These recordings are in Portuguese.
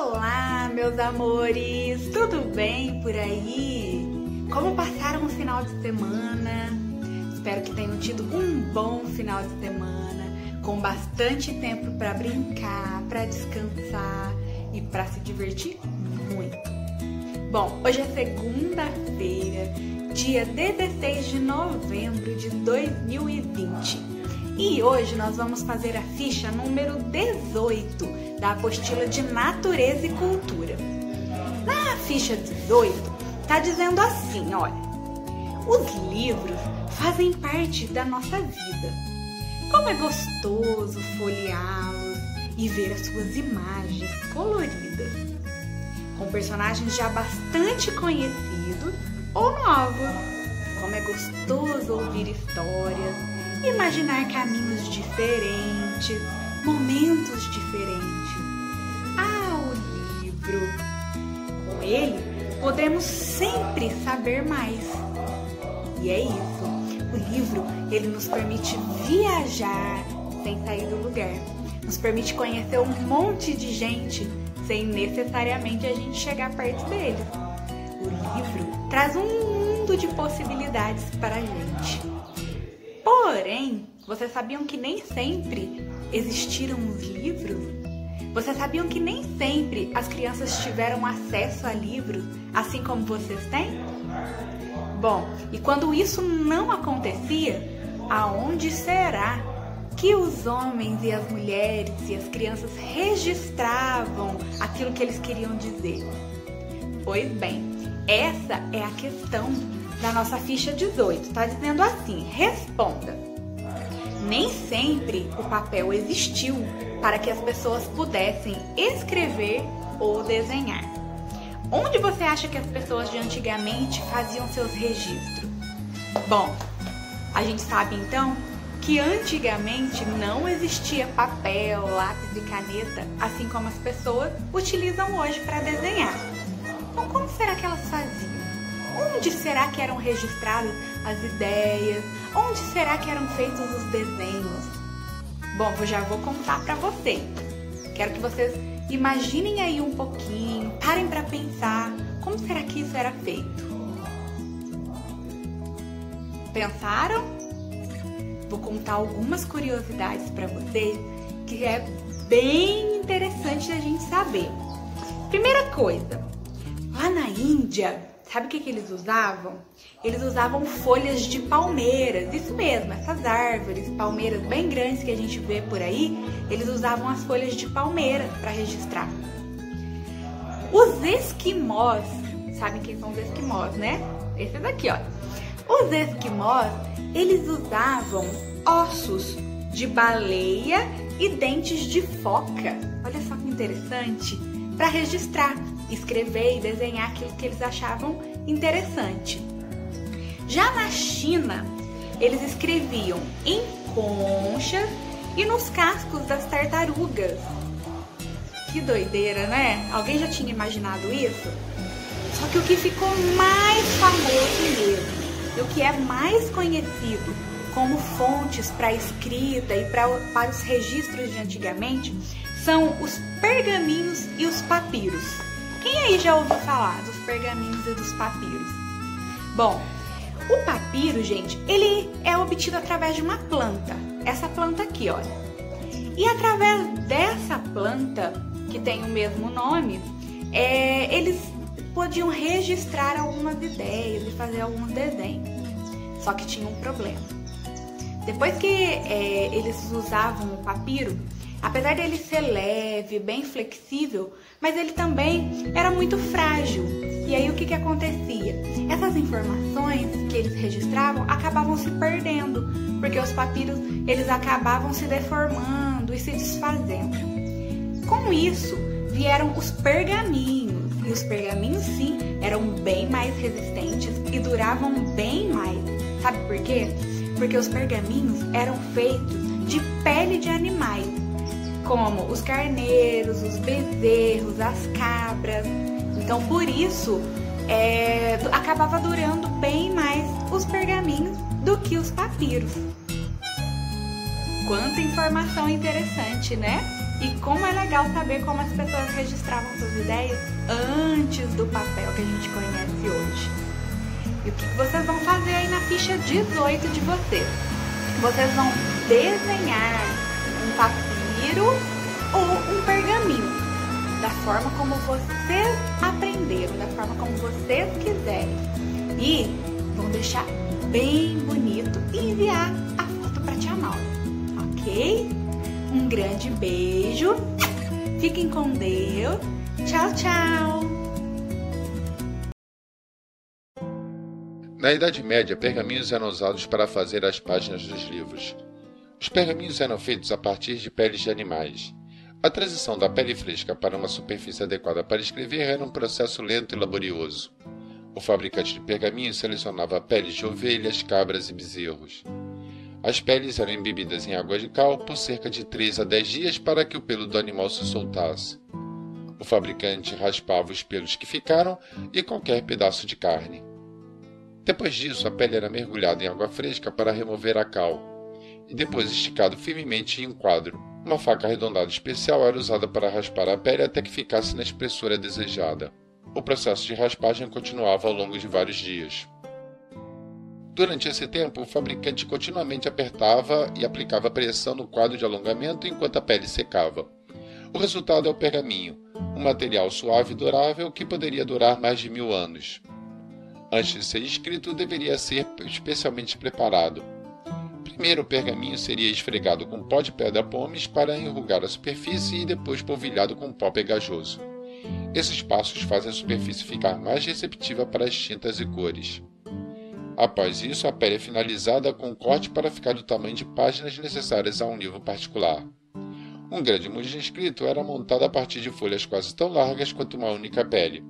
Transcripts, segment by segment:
Olá, meus amores! Tudo bem por aí? Como passaram o final de semana? Espero que tenham tido um bom final de semana, com bastante tempo para brincar, para descansar e para se divertir muito. Bom, hoje é segunda-feira, dia 16 de novembro de 2020. E hoje nós vamos fazer a ficha número 18 da apostila de Natureza e Cultura. Na ficha 18, tá dizendo assim, olha: os livros fazem parte da nossa vida. Como é gostoso folheá-los e ver as suas imagens coloridas, com personagens já bastante conhecidos ou novos. Como é gostoso ouvir histórias, imaginar caminhos diferentes, momentos diferentes. O livro. Com ele, podemos sempre saber mais. E é isso. O livro, ele nos permite viajar sem sair do lugar. Nos permite conhecer um monte de gente sem necessariamente a gente chegar perto dele. O livro traz um mundo de possibilidades para a gente. Porém, vocês sabiam que nem sempre existiram os livros? Vocês sabiam que nem sempre as crianças tiveram acesso a livros, assim como vocês têm? Bom, e quando isso não acontecia, aonde será que os homens e as mulheres e as crianças registravam aquilo que eles queriam dizer? Pois bem, essa é a questão da nossa ficha 18. Tá dizendo assim: responda. Nem sempre o papel existiu para que as pessoas pudessem escrever ou desenhar. Onde você acha que as pessoas de antigamente faziam seus registros? Bom, a gente sabe então que antigamente não existia papel, lápis e caneta, assim como as pessoas utilizam hoje para desenhar. Então, como será que elas faziam? Onde será que eram registradas as ideias? Onde será que eram feitos os desenhos? Bom, eu já vou contar para vocês. Quero que vocês imaginem aí um pouquinho, parem para pensar como será que isso era feito. Pensaram? Vou contar algumas curiosidades para vocês que é bem interessante a gente saber. Primeira coisa, lá na Índia, sabe o que eles usavam? Eles usavam folhas de palmeiras, isso mesmo, essas árvores, palmeiras bem grandes que a gente vê por aí, eles usavam as folhas de palmeiras para registrar. Os esquimós, sabem quem são os esquimós, né? Esses aqui, ó. Os esquimós, eles usavam ossos de baleia e dentes de foca, olha só que interessante, para registrar, escrever e desenhar aquilo que eles achavam interessante. Já na China, eles escreviam em conchas e nos cascos das tartarugas. Que doideira, né? Alguém já tinha imaginado isso? Só que o que ficou mais famoso mesmo, e o que é mais conhecido como fontes para a escrita e para os registros de antigamente, são os pergaminhos e os papiros. Quem aí já ouviu falar dos pergaminhos e dos papiros? Bom, o papiro, gente, ele é obtido através de uma planta. Essa planta aqui, olha. E através dessa planta, que tem o mesmo nome, eles podiam registrar algumas ideias e fazer alguns desenhos. Só que tinha um problema. Depois que eles usavam o papiro, apesar dele ser leve, bem flexível, mas ele também era muito frágil. E aí o que acontecia? Essas informações que eles registravam acabavam se perdendo, porque os papiros eles acabavam se deformando e se desfazendo. Com isso, vieram os pergaminhos. E os pergaminhos, sim, eram bem mais resistentes e duravam bem mais. Sabe por quê? Porque os pergaminhos eram feitos de pele de animais, como os carneiros, os bezerros, as cabras. Então, por isso, acabava durando bem mais os pergaminhos do que os papiros. Quanta informação interessante, né? E como é legal saber como as pessoas registravam suas ideias antes do papel que a gente conhece hoje. E o que vocês vão fazer aí na ficha 18 de vocês? Vocês vão desenhar um papiro ou um pergaminho, da forma como vocês aprenderam, da forma como vocês quiserem. E vão deixar bem bonito e enviar a foto para tia Maura, ok? Um grande beijo, fiquem com Deus, tchau, tchau! Na Idade Média, pergaminhos eram usados para fazer as páginas dos livros. Os pergaminhos eram feitos a partir de peles de animais. A transição da pele fresca para uma superfície adequada para escrever era um processo lento e laborioso. O fabricante de pergaminhos selecionava peles de ovelhas, cabras e bezerros. As peles eram embebidas em água de cal por cerca de 3 a 10 dias para que o pelo do animal se soltasse. O fabricante raspava os pelos que ficaram e qualquer pedaço de carne. Depois disso, a pele era mergulhada em água fresca para remover a cal, e depois esticado firmemente em um quadro. Uma faca arredondada especial era usada para raspar a pele até que ficasse na espessura desejada. O processo de raspagem continuava ao longo de vários dias. Durante esse tempo, o fabricante continuamente apertava e aplicava pressão no quadro de alongamento enquanto a pele secava. O resultado é o pergaminho, um material suave e durável que poderia durar mais de 1000 anos. Antes de ser escrito, deveria ser especialmente preparado. Primeiro, o pergaminho seria esfregado com pó de pedra-pomes para enrugar a superfície e depois polvilhado com pó pegajoso. Esses passos fazem a superfície ficar mais receptiva para as tintas e cores. Após isso, a pele é finalizada com um corte para ficar do tamanho de páginas necessárias a um livro particular. Um grande manuscrito era montado a partir de folhas quase tão largas quanto uma única pele.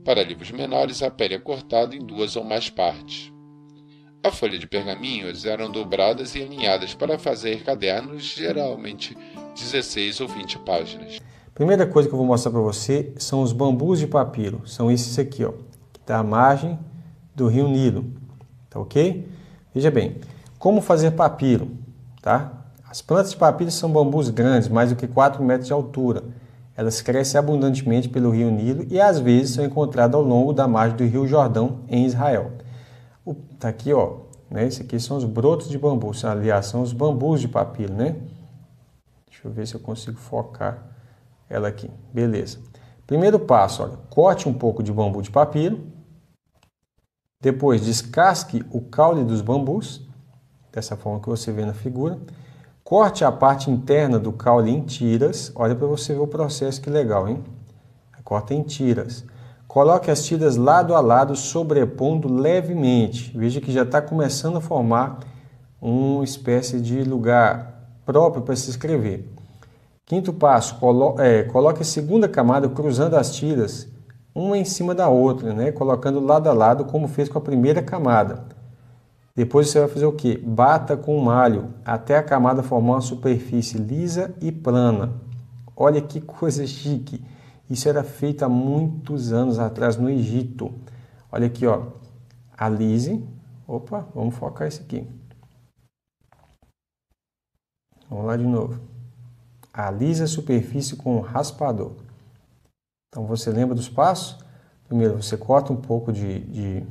Para livros menores, a pele é cortada em 2 ou mais partes. A folha de pergaminhos eram dobradas e alinhadas para fazer cadernos, geralmente 16 ou 20 páginas. Primeira coisa que eu vou mostrar para você são os bambus de papiro. São esses aqui, ó, que está à margem do rio Nilo. Tá ok? Veja bem, como fazer papiro, tá? As plantas de papiro são bambus grandes, mais do que 4 metros de altura. Elas crescem abundantemente pelo rio Nilo e às vezes são encontradas ao longo da margem do rio Jordão, em Israel. Tá aqui, ó, né? Esse aqui são os brotos de bambu, aliás, são os bambus de papiro, né? Deixa eu ver se eu consigo focar ela aqui. Beleza. Primeiro passo, olha, corte um pouco de bambu de papiro. Depois descasque o caule dos bambus, dessa forma que você vê na figura. Corte a parte interna do caule em tiras. Olha para você ver o processo, que legal, hein? Corta em tiras. Coloque as tiras lado a lado, sobrepondo levemente. Veja que já está começando a formar uma espécie de lugar próprio para se escrever. Quinto passo, coloque a segunda camada cruzando as tiras, uma em cima da outra, né? Colocando lado a lado, como fez com a primeira camada. Depois você vai fazer o quê? Bata com malho até a camada formar uma superfície lisa e plana. Olha que coisa chique. Isso era feito há muitos anos atrás no Egito. Olha aqui, ó. Alise. Opa, vamos focar isso aqui. Vamos lá de novo. Alise a superfície com um raspador. Então você lembra dos passos? Primeiro você corta um pouco de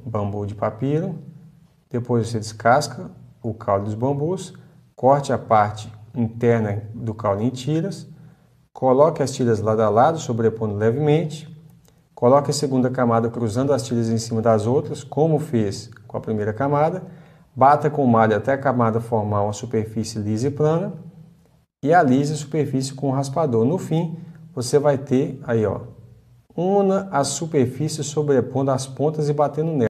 bambu de papiro, depois você descasca o caule dos bambus, corte a parte interna do caule em tiras, coloque as tiras lado a lado, sobrepondo levemente, coloque a segunda camada cruzando as tiras em cima das outras, como fez com a primeira camada, bata com o malho até a camada formar uma superfície lisa e plana e alise a superfície com o raspador. No fim, você vai ter aí, ó, una a superfície sobrepondo as pontas e batendo nela.